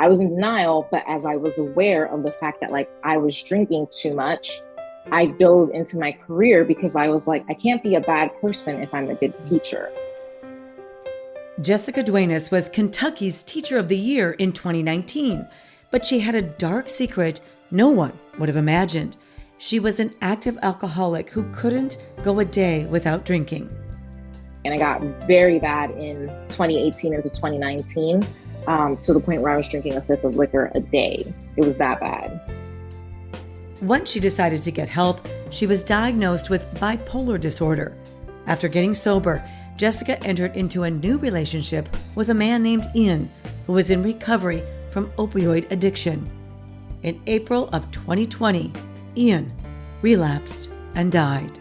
I was in denial, but as I was aware of the fact that like I was drinking too much, I dove into my career because I was like, I can't be a bad person if I'm a good teacher. Jessica Duenas was Kentucky's Teacher of the Year in 2019, but she had a dark secret no one would have imagined. She was an active alcoholic who couldn't go a day without drinking. And I got very bad in 2018 into 2019, to the point where I was drinking a fifth of liquor a day. It was that bad. Once she decided to get help, she was diagnosed with bipolar disorder. After getting sober, Jessica entered into a new relationship with a man named Ian, who was in recovery from opioid addiction. In April of 2020, Ian relapsed and died.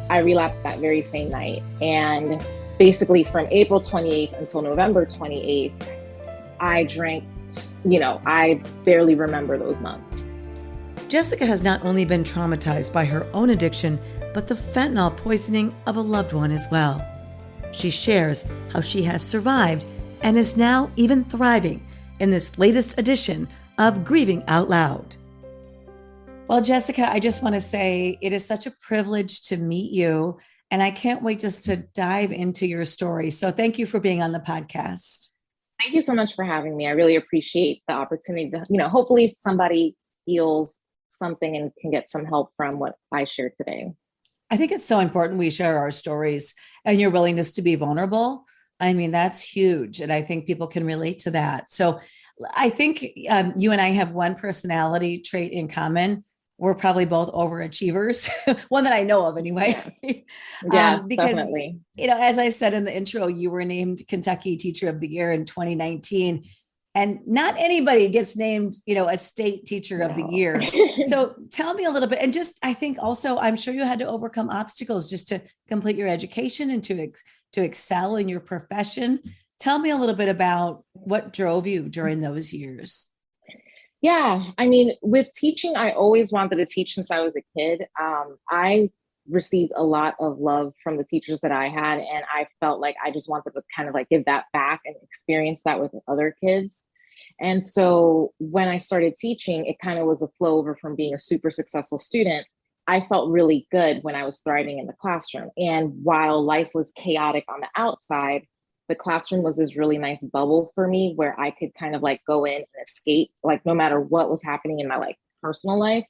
I relapsed that very same night. And basically from April 28th until November 28th, I drank, I barely remember those months. Jessica has not only been traumatized by her own addiction, but the fentanyl poisoning of a loved one as well. She shares how she has survived and is now even thriving in this latest edition of Grieving Out Loud. Well, Jessica, I just want to say it is such a privilege to meet you, and I can't wait just to dive into your story. So thank you for being on the podcast. Thank you so much for having me. I really appreciate the opportunity to, hopefully somebody feels something and can get some help from what I share today. I think it's so important we share our stories and your willingness to be vulnerable. I mean, that's huge. And I think people can relate to that. So I think you and I have one personality trait in common. We're probably both overachievers, one that I know of anyway. Yeah, because, definitely. As I said in the intro, you were named Kentucky Teacher of the Year in 2019. And not anybody gets named, a state teacher of the year. So tell me a little bit. And just, I think also, I'm sure you had to overcome obstacles just to complete your education and to excel in your profession. Tell me a little bit about what drove you during those years. Yeah, I mean, with teaching, I always wanted to teach since I was a kid. I received a lot of love from the teachers that I had, and I felt like I just wanted to kind of like give that back and experience that with other kids. And so when I started teaching, it kind of was a flow over from being a super successful student. I felt really good when I was thriving in the classroom. And while life was chaotic on the outside, the classroom was this really nice bubble for me where I could kind of like go in and escape, like no matter what was happening in my like personal life.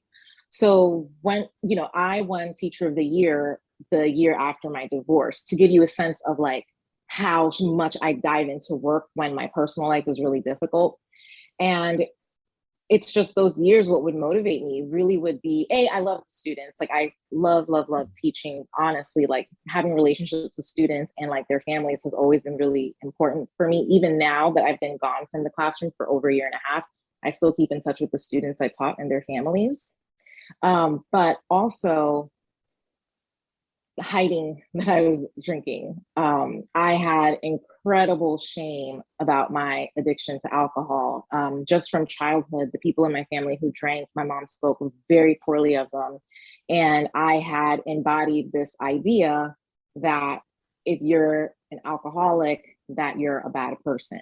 So when, I won Teacher of the Year the year after my divorce, to give you a sense of like how much I dive into work when my personal life is really difficult. And it's just those years, what would motivate me really would be, I love students. Like I love teaching, honestly, like having relationships with students and like their families has always been really important for me. Even now that I've been gone from the classroom for over a year and a half, I still keep in touch with the students I taught and their families. But also hiding that I was drinking. I had incredible shame about my addiction to alcohol. Just from childhood, the people in my family who drank, my mom spoke very poorly of them. And I had embodied this idea that if you're an alcoholic, that you're a bad person.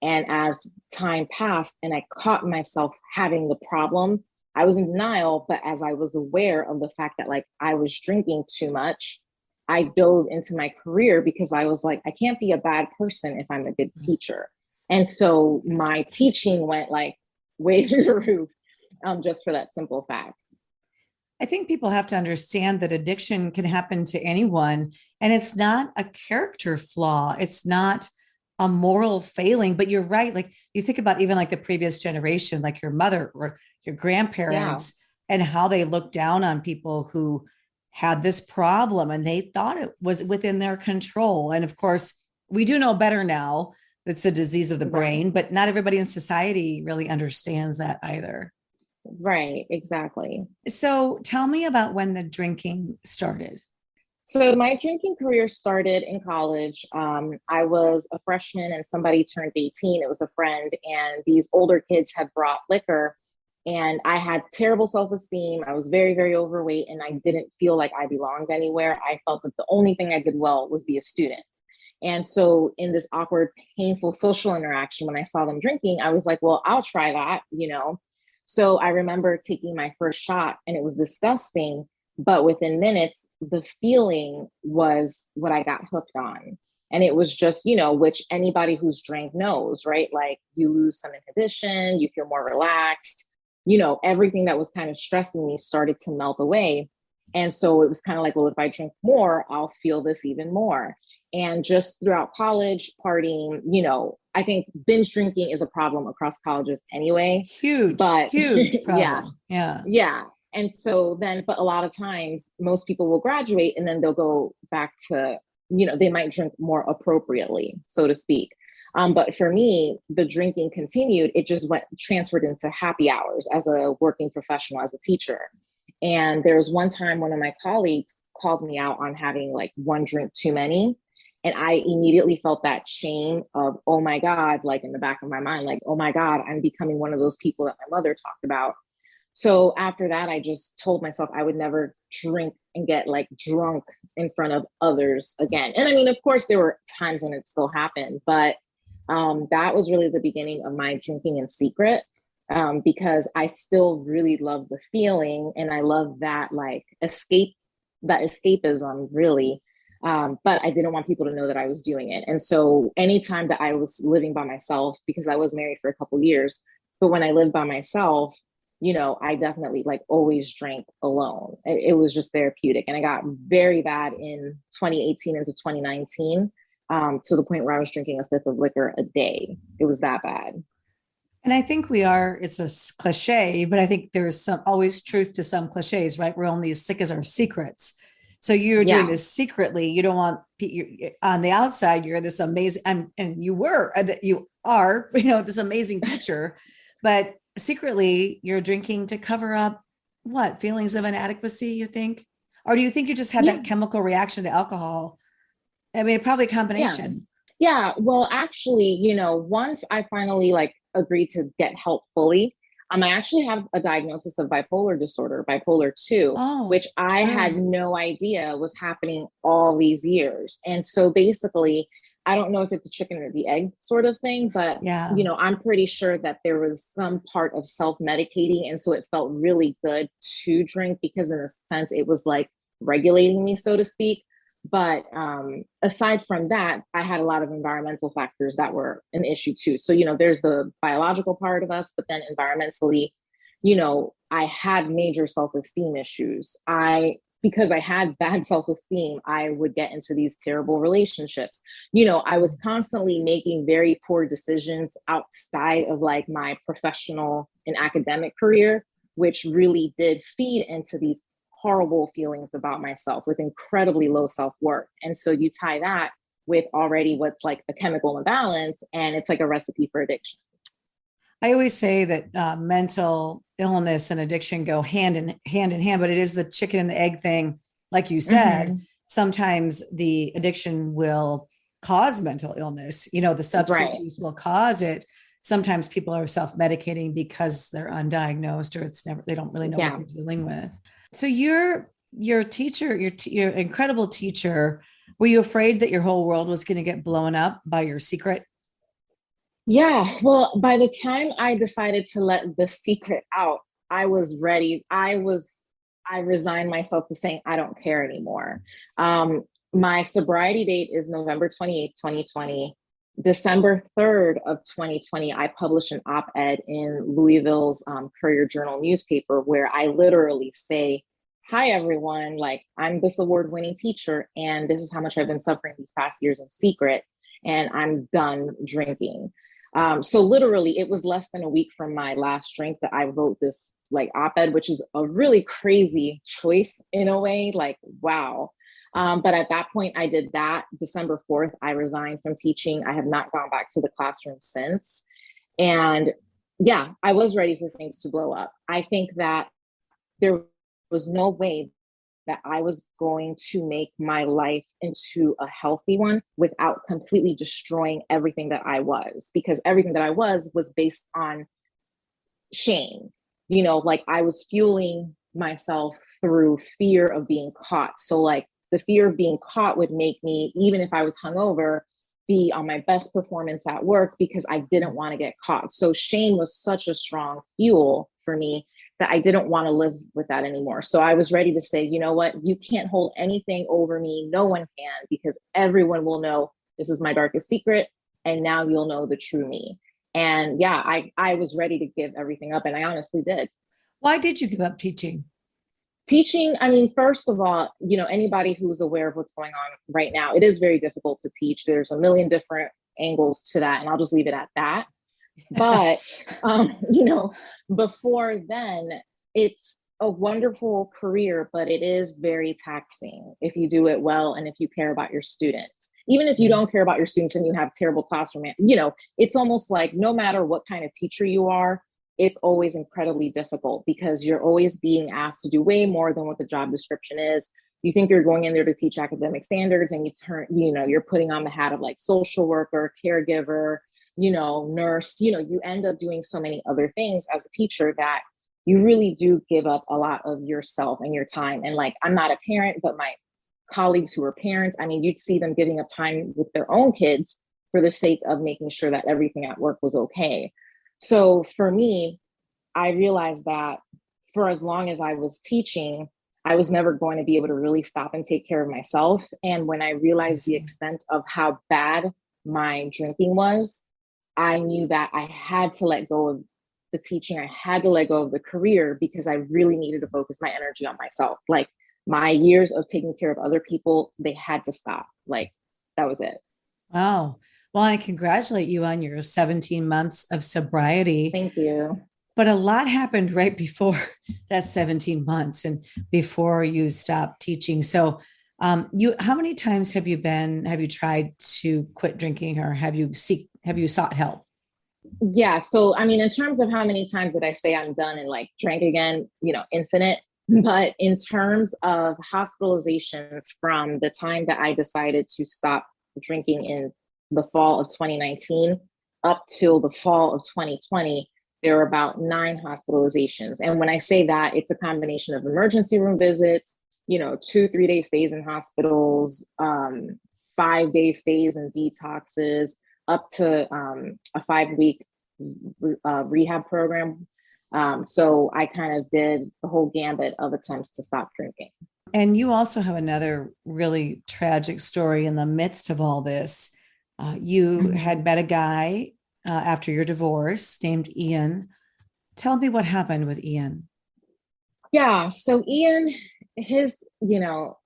And as time passed and I caught myself having the problem, I was in denial, but as I was aware of the fact that like I was drinking too much, I dove into my career because I was like, I can't be a bad person if I'm a good teacher. And so my teaching went like way through the roof, just for that simple fact. I think people have to understand that addiction can happen to anyone, and it's not a character flaw. It's not a moral failing, but you're right. Like you think about even like the previous generation, like your mother or your grandparents, and how they looked down on people who had this problem and they thought it was within their control. And of course, we do know better now. It's a disease of the brain, but not everybody in society really understands that either. Right, exactly. So tell me about when the drinking started. So my drinking career started in college. I was a freshman and somebody turned 18. It was a friend, and these older kids had brought liquor, and I had terrible self-esteem. I was very, very overweight, and I didn't feel like I belonged anywhere. I felt that the only thing I did well was be a student. And so in this awkward, painful social interaction, when I saw them drinking, I was like, well, I'll try that, you know? So I remember taking my first shot and it was disgusting, but within minutes, the feeling was what I got hooked on. And it was just, you know, which anybody who's drank knows, right? Like you lose some inhibition, you feel more relaxed, you know, everything that was kind of stressing me started to melt away. And so it was kind of like, well, if I drink more, I'll feel this even more. And just throughout college, partying, you know, I think binge drinking is a problem across colleges anyway. Huge, But huge yeah, problem. Yeah. yeah. And so then, but a lot of times, most people will graduate and then they'll go back to, you know, they might drink more appropriately, so to speak. But for me, the drinking continued. It just went transferred into happy hours as a working professional, as a teacher. And there was one time one of my colleagues called me out on having like one drink too many. And I immediately felt that shame of, oh my God, like in the back of my mind, like, oh my God, I'm becoming one of those people that my mother talked about. So after that, I just told myself I would never drink and get like drunk in front of others again. And I mean, of course, there were times when it still happened, but that was really the beginning of my drinking in secret, because I still really love the feeling and I love that like that escapism really. But I didn't want people to know that I was doing it. And so anytime that I was living by myself, because I was married for a couple of years, but when I lived by myself, you know, I definitely like always drank alone. It was just therapeutic. And I got very bad in 2018 into 2019, to the point where I was drinking a fifth of liquor a day. It was that bad. And I think it's a cliche, but I think there's some always truth to some cliches, right? We're only as sick as our secrets. So you're doing Yeah. this secretly. You don't want on the outside, you're this amazing, and you are, you know, this amazing teacher, but secretly you're drinking to cover up what feelings of inadequacy, you think? Or do you think you just had Yeah. that chemical reaction to alcohol? I mean, probably a Yeah. combination. Yeah. Well, actually, you know, once I finally like agreed to get help fully, I actually have a diagnosis of bipolar disorder, bipolar 2, Oh, which I had sure. no idea was happening all these years. And so basically, I don't know if it's a chicken or the egg sort of thing, but Yeah. you know, I'm pretty sure that there was some part of self-medicating. And so it felt really good to drink because in a sense it was like regulating me, so to speak. But aside from that, I had a lot of environmental factors that were an issue too. So, you know, there's the biological part of us, but then environmentally, you know, I had major self-esteem issues. Because I had bad self-esteem, I would get into these terrible relationships. You know, I was constantly making very poor decisions outside of like my professional and academic career, which really did feed into these horrible feelings about myself with incredibly low self-worth. And so you tie that with already what's like a chemical imbalance, and it's like a recipe for addiction. I always say that mental illness and addiction go hand in hand, but it is the chicken and the egg thing. Like you said, Mm-hmm. sometimes the addiction will cause mental illness. You know, the substance Right. use will cause it. Sometimes people are self-medicating because they're undiagnosed or they don't really know what Yeah. they're dealing with. So your teacher, your incredible teacher, were you afraid that your whole world was going to get blown up by your secret? Yeah. Well, by the time I decided to let the secret out, I was ready. I resigned myself to saying, I don't care anymore. My sobriety date is November 28th, 2020. December 3rd of 2020, I published an op-ed in Louisville's Courier Journal newspaper where I literally say, hi, everyone, like I'm this award-winning teacher, and this is how much I've been suffering these past years in secret, and I'm done drinking. So literally, it was less than a week from my last drink that I wrote this like op-ed, which is a really crazy choice in a way, like, wow. But at that point, I did that. December 4th, I resigned from teaching. I have not gone back to the classroom since. And yeah, I was ready for things to blow up. I think that there was no way that I was going to make my life into a healthy one without completely destroying everything that I was, because everything that I was based on shame. You know, like I was fueling myself through fear of being caught. So like the fear of being caught would make me, even if I was hungover, be on my best performance at work because I didn't want to get caught. So shame was such a strong fuel for me that I didn't want to live with that anymore. So I was ready to say, you know what, you can't hold anything over me. No one can, because everyone will know this is my darkest secret. And now you'll know the true me. And yeah, I was ready to give everything up. And I honestly did. Why did you give up teaching? Teaching, I mean, first of all, anybody who's aware of what's going on right now, it is very difficult to teach. There's a million different angles to that, and I'll just leave it at that. But, before then, it's a wonderful career, but it is very taxing if you do it well and if you care about your students. Even if you don't care about your students and you have terrible classroom, it's almost like no matter what kind of teacher you are, it's always incredibly difficult because you're always being asked to do way more than what the job description is. You think you're going in there to teach academic standards, and you're putting on the hat of like social worker, caregiver, nurse, you end up doing so many other things as a teacher that you really do give up a lot of yourself and your time. And like, I'm not a parent, but my colleagues who are parents, I mean, you'd see them giving up time with their own kids for the sake of making sure that everything at work was okay. So for me, I realized that for as long as I was teaching, I was never going to be able to really stop and take care of myself. And when I realized the extent of how bad my drinking was, I knew that I had to let go of the teaching. I had to let go of the career because I really needed to focus my energy on myself. Like my years of taking care of other people, they had to stop. Like that was it. Wow. Well, I congratulate you on your 17 months of sobriety. Thank you. But a lot happened right before that 17 months and before you stopped teaching. So how many times have you tried to quit drinking, or have you sought help? Yeah. So, I mean, in terms of how many times did I say I'm done and like drank again, infinite. But in terms of hospitalizations from the time that I decided to stop drinking in the fall of 2019 up till the fall of 2020, there were about 9 hospitalizations. And when I say that, it's a combination of emergency room visits, 2-3 day stays in hospitals, 5-day stays in detoxes, up to a 5-week rehab program. So I kind of did the whole gambit of attempts to stop drinking. And you also have another really tragic story in the midst of all this. You had met a guy after your divorce named Ian. Tell me what happened with Ian. Yeah. So Ian,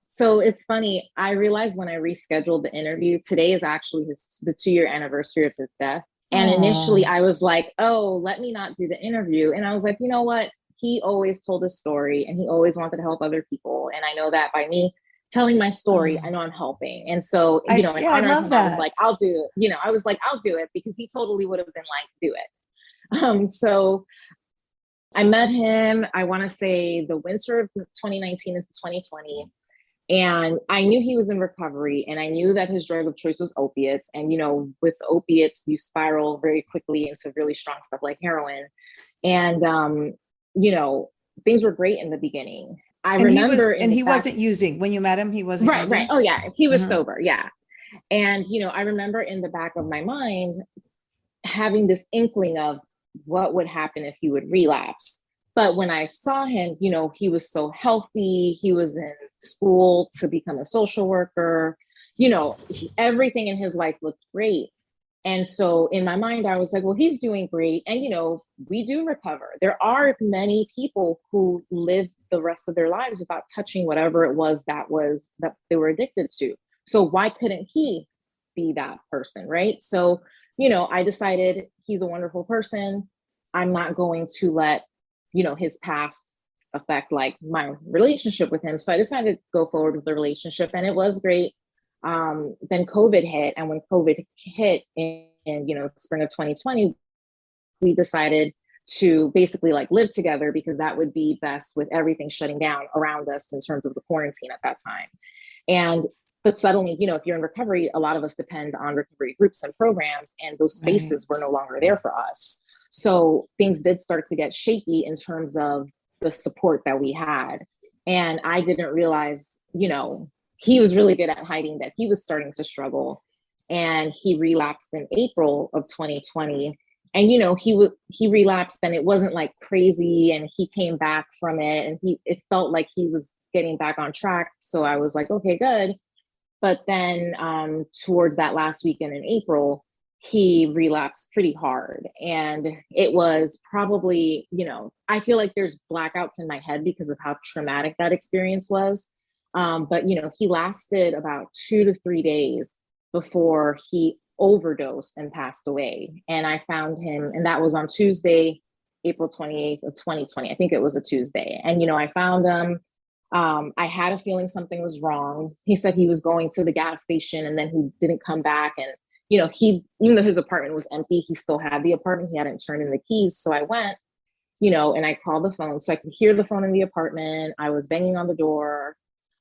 so it's funny. I realized when I rescheduled the interview, today is actually the 2-year anniversary of his death. And initially I was like, oh, let me not do the interview. And I was like, you know what? He always told a story and he always wanted to help other people. And I know that by me telling my story, I know I'm helping. And so, in honor of him, I was like, I'll do it. I was like, I'll do it, because he totally would have been like, do it. So I met him, I want to say the winter of 2019 into 2020. And I knew he was in recovery, and I knew that his drug of choice was opiates. And, with opiates, you spiral very quickly into really strong stuff like heroin. And, things were great in the beginning. He wasn't using when you met him. He wasn't right. using? Right. Oh yeah. He was sober. Yeah. And, I remember in the back of my mind having this inkling of what would happen if he would relapse. But when I saw him, he was so healthy. He was in school to become a social worker. Everything in his life looked great. And so in my mind, I was like, well, he's doing great. And, we do recover. There are many people who live the rest of their lives without touching whatever it was that they were addicted to. So why couldn't he be that person? Right. So, I decided he's a wonderful person. I'm not going to let, his past affect like my relationship with him. So I decided to go forward with the relationship, and it was great. Then COVID hit. And when COVID hit in spring of 2020, we decided to basically like live together, because that would be best with everything shutting down around us in terms of the quarantine at that time. But suddenly, if you're in recovery, a lot of us depend on recovery groups and programs, and those spaces were no longer there for us. So things did start to get shaky in terms of the support that we had. And I didn't realize, he was really good at hiding that he was starting to struggle. and he relapsed in April of 2020. And he relapsed, and it wasn't like crazy, and he came back from it, and it felt like he was getting back on track. So I was like, okay, good. But then towards that last weekend in April, he relapsed pretty hard. And it was probably, I feel like there's blackouts in my head because of how traumatic that experience was. But, he lasted about 2 to 3 days before he overdosed and passed away. And I found him, and that was on Tuesday, April 28th of 2020. I think it was a Tuesday. And, I found him. I had a feeling something was wrong. He said he was going to the gas station, and then he didn't come back. And, even though his apartment was empty, he still had the apartment. He hadn't turned in the keys. So I went, and I called the phone. So I could hear the phone in the apartment. I was banging on the door.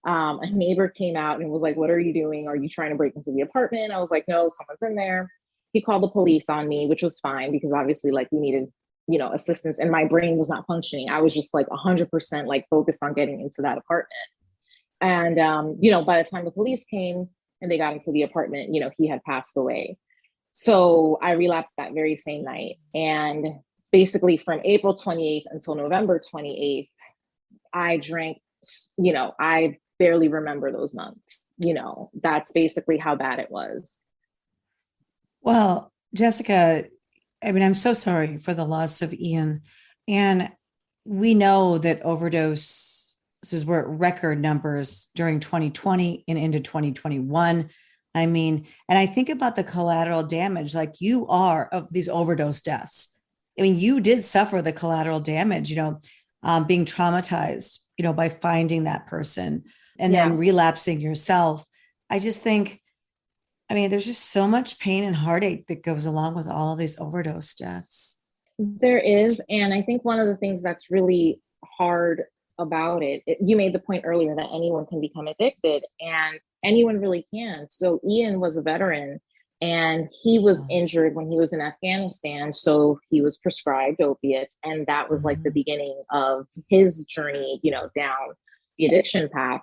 A neighbor came out and was like, "What are you doing? Are you trying to break into the apartment?" I was like, "No, someone's in there." He called the police on me, which was fine because obviously like we needed, assistance, and my brain was not functioning. I was just like 100% like focused on getting into that apartment. And, by the time the police came and they got into the apartment, he had passed away. So I relapsed that very same night. And basically from April 28th until November 28th, I drank, I barely remember those months. That's basically how bad it was. Well, Jessica, I mean, I'm so sorry for the loss of Ian. And we know that overdoses were at record numbers during 2020 and into 2021. I mean, and I think about the collateral damage, like you are of these overdose deaths. I mean, you did suffer the collateral damage, being traumatized, by finding that person and Yeah. then relapsing yourself. I just think, I mean, there's just so much pain and heartache that goes along with all of these overdose deaths. There is. And I think one of the things that's really hard about you made the point earlier that anyone can become addicted, and anyone really can. So Ian was a veteran, and he was injured when he was in Afghanistan. So he was prescribed opiates. And that was like the beginning of his journey, down the addiction path.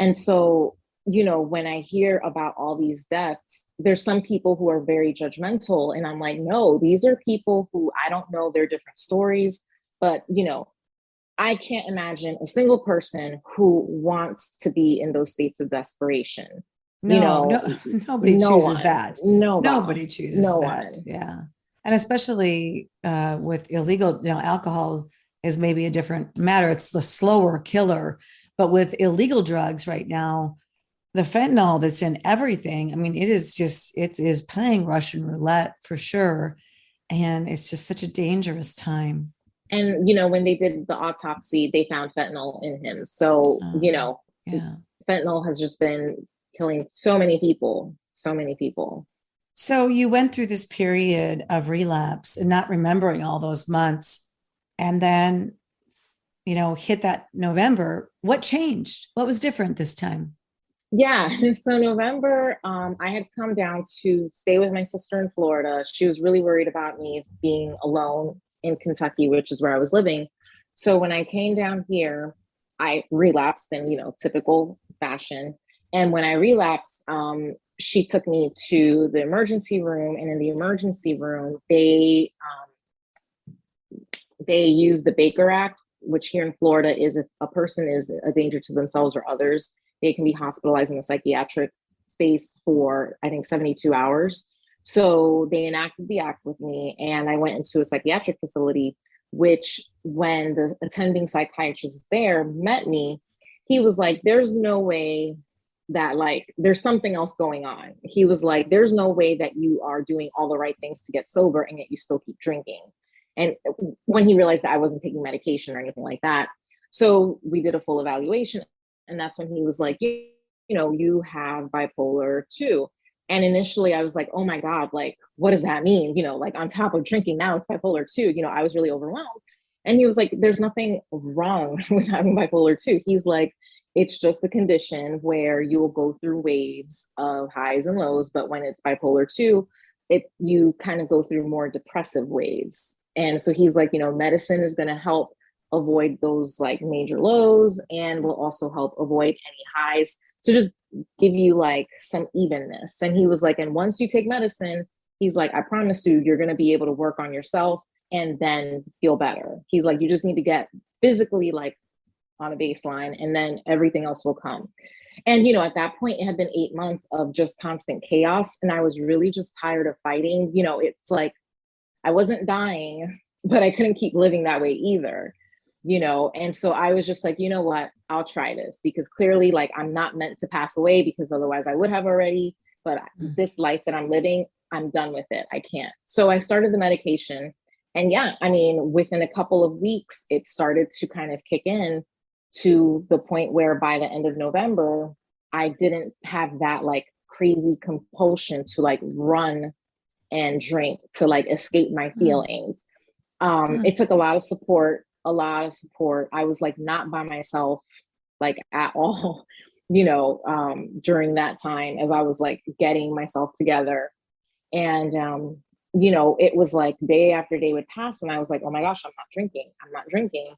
And so, when I hear about all these deaths, there's some people who are very judgmental. And I'm like, no, these are people who I don't know their different stories, but, I can't imagine a single person who wants to be in those states of desperation. Nobody no chooses one, that. Nobody chooses no that. one. Yeah. And especially with illegal, alcohol is maybe a different matter. It's the slower killer. But with illegal drugs right now, the fentanyl that's in everything, I mean, it is playing Russian roulette for sure. And it's just such a dangerous time. And, when they did the autopsy, they found fentanyl in him. So, Yeah. fentanyl has just been killing so many people, so many people. So you went through this period of relapse and not remembering all those months. And then, hit that November. What changed? What was different this time? Yeah. So November, I had come down to stay with my sister in Florida. She was really worried about me being alone in Kentucky, which is where I was living. So when I came down here, I relapsed in, typical fashion. And when I relapsed, she took me to the emergency room. And in the emergency room, they use the Baker Act, which here in Florida is if a person is a danger to themselves or others, they can be hospitalized in a psychiatric space for, I think, 72 hours. So they enacted the act with me, and I went into a psychiatric facility, which when the attending psychiatrist there met me, he was like, there's no way that like, there's something else going on. He was like, there's no way that you are doing all the right things to get sober and yet you still keep drinking. And when he realized that I wasn't taking medication or anything like that. So we did a full evaluation. And that's when he was like, you have bipolar 2. And initially I was like, oh my God, like, what does that mean? Like on top of drinking, now it's bipolar 2. I was really overwhelmed. And he was like, there's nothing wrong with having bipolar 2. He's like, it's just a condition where you will go through waves of highs and lows. But when it's bipolar 2, you kind of go through more depressive waves. And so he's like, medicine is going to help avoid those like major lows and will also help avoid any highs. to just give you like some evenness. And he was like, and once you take medicine, he's like, I promise you, you're going to be able to work on yourself and then feel better. He's like, you just need to get physically like on a baseline and then everything else will come. And, you know, at that point, it had been 8 months of just constant chaos. And I was really just tired of fighting. You know, it's like I wasn't dying, but I couldn't keep living that way either, you know? And so I was just like, you know what, I'll try this because clearly, like, I'm not meant to pass away because otherwise I would have already. But this life that I'm living, I'm done with it. I can't. So I started the medication. And yeah, I mean, within a couple of weeks, it started to kind of kick in to the point where by the end of November, I didn't have that like crazy compulsion to like run and drink to like escape my feelings. It took a lot of support, a lot of support. I was like not by myself, like at all, you know, during that time as I was like getting myself together. And, you know, it was like day after day would pass and I was like, oh my gosh, I'm not drinking. I'm not drinking.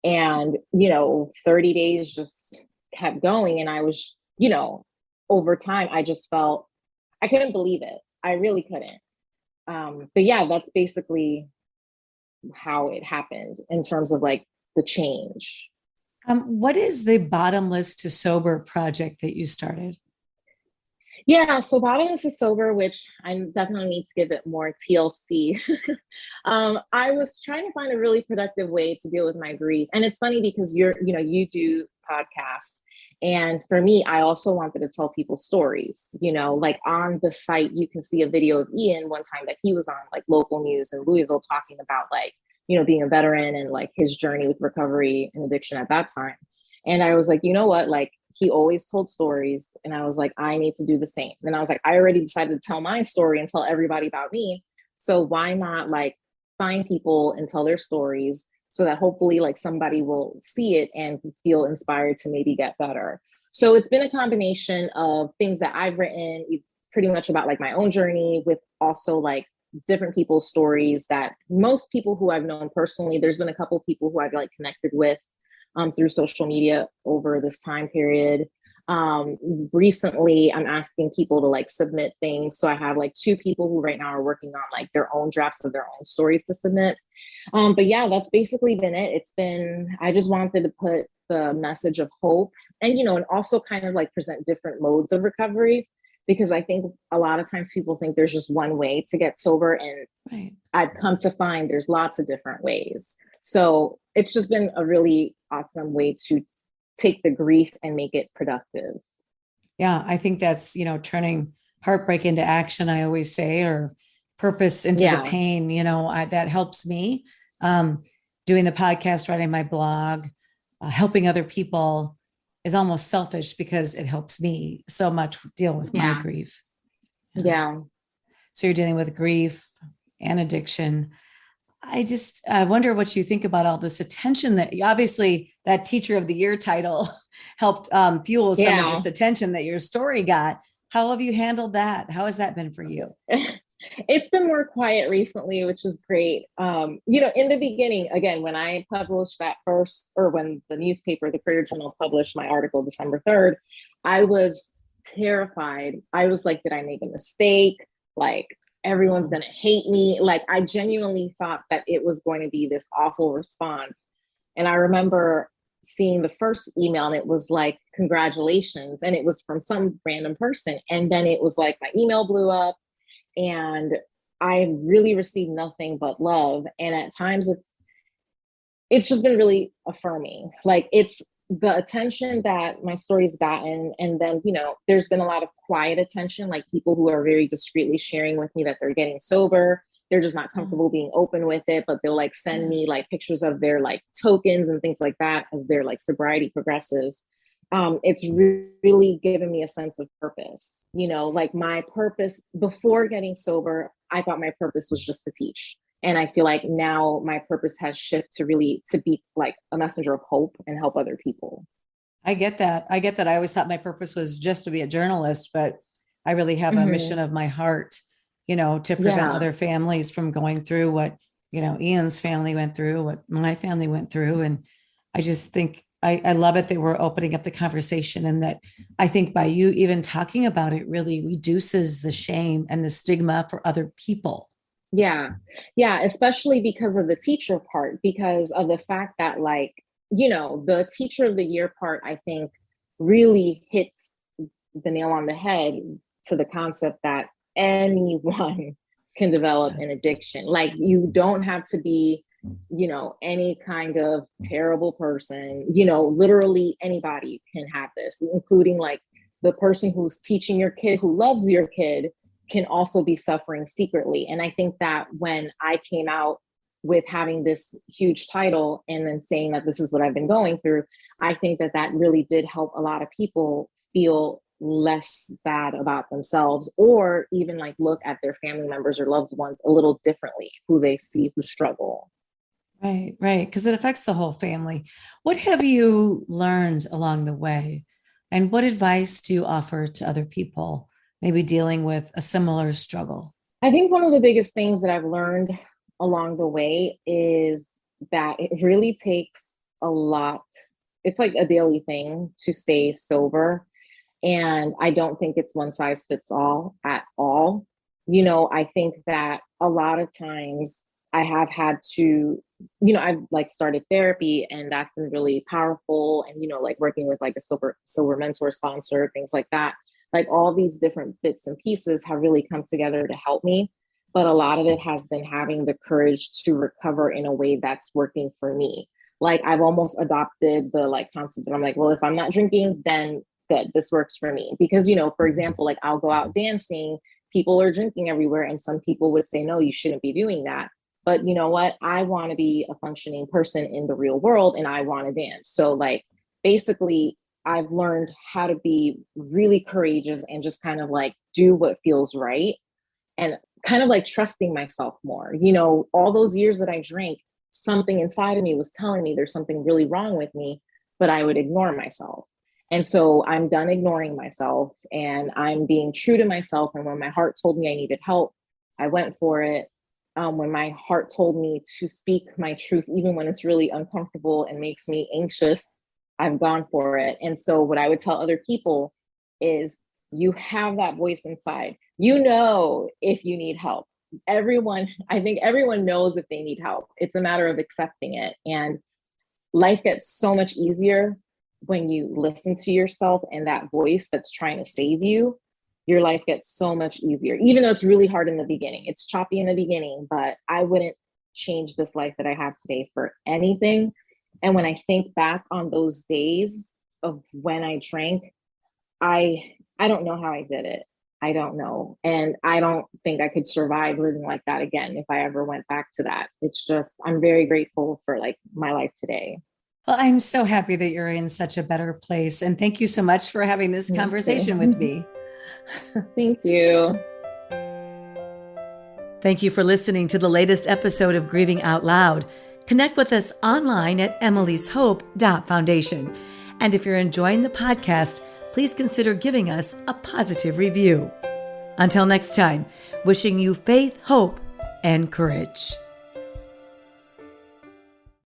And, you know, 30 days just kept going. And I was, you know, over time, I just felt, I couldn't believe it. I really couldn't. But yeah, that's basically how it happened in terms of like the change. What is the Bottomless to Sober project that you started? Yeah, so Bottomless to Sober, which I definitely need to give it more TLC. I was trying to find a really productive way to deal with my grief. And it's funny because you do podcasts. And for me, I also wanted to tell people stories, you know, like on the site, you can see a video of Ian one time that he was on like local news in Louisville talking about like, you know, being a veteran and like his journey with recovery and addiction at that time. And I was like, you know what, like, he always told stories. And I was like, I need to do the same. And I was like, I already decided to tell my story and tell everybody about me. So why not like find people and tell their stories so that hopefully like somebody will see it and feel inspired to maybe get better. So it's been a combination of things that I've written pretty much about like my own journey with also like different people's stories that most people who I've known personally, there's been a couple of people who I've like connected with through social media over this time period. Recently, I'm asking people to like submit things. So I have like 2 people who right now are working on like their own drafts of their own stories to submit. But yeah, that's basically been it. I just wanted to put the message of hope and, you know, and also kind of like present different modes of recovery, because I think a lot of times people think there's just one way to get sober. And Right. I've come to find there's lots of different ways. So it's just been a really awesome way to take the grief and make it productive. Yeah, I think that's, you know, turning heartbreak into action, I always say, or purpose into the Yeah. pain, you know, that helps me. Doing the podcast, writing my blog, helping other people is almost selfish because it helps me so much deal with my Yeah. grief. Yeah. So you're dealing with grief and addiction. I wonder what you think about all this attention that obviously that Teacher of the Year title helped fuel some of Yeah. this attention that your story got. How have you handled that? How has that been for you? It's been more quiet recently, which is great. You know, in the beginning, again, when I published that first, or when the newspaper, the Courier Journal published my article December 3rd, I was terrified. I was like, did I make a mistake? Like, everyone's going to hate me. Like, I genuinely thought that it was going to be this awful response. And I remember seeing the first email and it was like, congratulations. And it was from some random person. And then it was like my email blew up and I really received nothing but love. And at times it's just been really affirming. Like, it's the attention that my story's gotten. And then, you know, there's been a lot of quiet attention, like people who are very discreetly sharing with me that they're getting sober. They're just not comfortable being open with it, but they'll like send me like pictures of their like tokens and things like that as their like sobriety progresses. It's really given me a sense of purpose. You know, like my purpose before getting sober, I thought my purpose was just to teach. And I feel like now my purpose has shifted to really to be like a messenger of hope and help other people. I get that. I get that. I always thought my purpose was just to be a journalist, but I really have a mission of my heart, you know, to prevent Yeah. other families from going through what, you know, Ian's family went through, what my family went through. And I just think I love it that we're opening up the conversation, and that I think by you even talking about it really reduces the shame and the stigma for other people. Yeah. Yeah. Especially because of the teacher part, because of the fact that, like, the teacher of the year part, I think really hits the nail on the head to the concept that anyone can develop an addiction. Like, you don't have to be, any kind of terrible person, literally anybody can have this, including like the person who's teaching your kid, who loves your kid, can also be suffering secretly. And I think that when I came out with having this huge title and then saying that this is what I've been going through, I think that that really did help a lot of people feel less bad about themselves, or even like look at their family members or loved ones a little differently, who they see who struggle. Right, right. Because it affects the whole family. What have you learned along the way? And what advice do you offer to other people, maybe dealing with a similar struggle? I think one of the biggest things that I've learned along the way is that it really takes a lot. It's like a daily thing to stay sober. And I don't think it's one size fits all at all. I think that a lot of times I have had to, I've like started therapy, and that's been really powerful. And, like working with like a sober mentor sponsor, things like that. Like all these different bits and pieces have really come together to help me. But a lot of it has been having the courage to recover in a way that's working for me. Like, I've almost adopted the like concept that I'm like, well, if I'm not drinking, then good, this works for me. Because, for example, like I'll go out dancing, people are drinking everywhere, and some people would say, no, you shouldn't be doing that. But you know what? I want to be a functioning person in the real world, and I want to dance. So like, basically, I've learned how to be really courageous and just kind of like do what feels right, and kind of like trusting myself more. All those years that I drank, something inside of me was telling me there's something really wrong with me, but I would ignore myself. And so I'm done ignoring myself, and I'm being true to myself. And when my heart told me I needed help, I went for it. When my heart told me to speak my truth, even when it's really uncomfortable and makes me anxious, I've gone for it. And so what I would tell other people is, you have that voice inside. If you need help. I think everyone knows if they need help. It's a matter of accepting it. And life gets so much easier when you listen to yourself and that voice that's trying to save you. Your life gets so much easier, even though it's really hard in the beginning. It's choppy in the beginning, but I wouldn't change this life that I have today for anything. And when I think back on those days of when I drank, I don't know how I did it. I don't know. And I don't think I could survive living like that again if I ever went back to that. It's just, I'm very grateful for like my life today. Well, I'm so happy that you're in such a better place. And thank you so much for having this Me conversation with too. me. Thank you. Thank you for listening to the latest episode of Grieving Out Loud. Connect with us online at emilyshope.foundation. And if you're enjoying the podcast, please consider giving us a positive review. Until next time, wishing you faith, hope, and courage.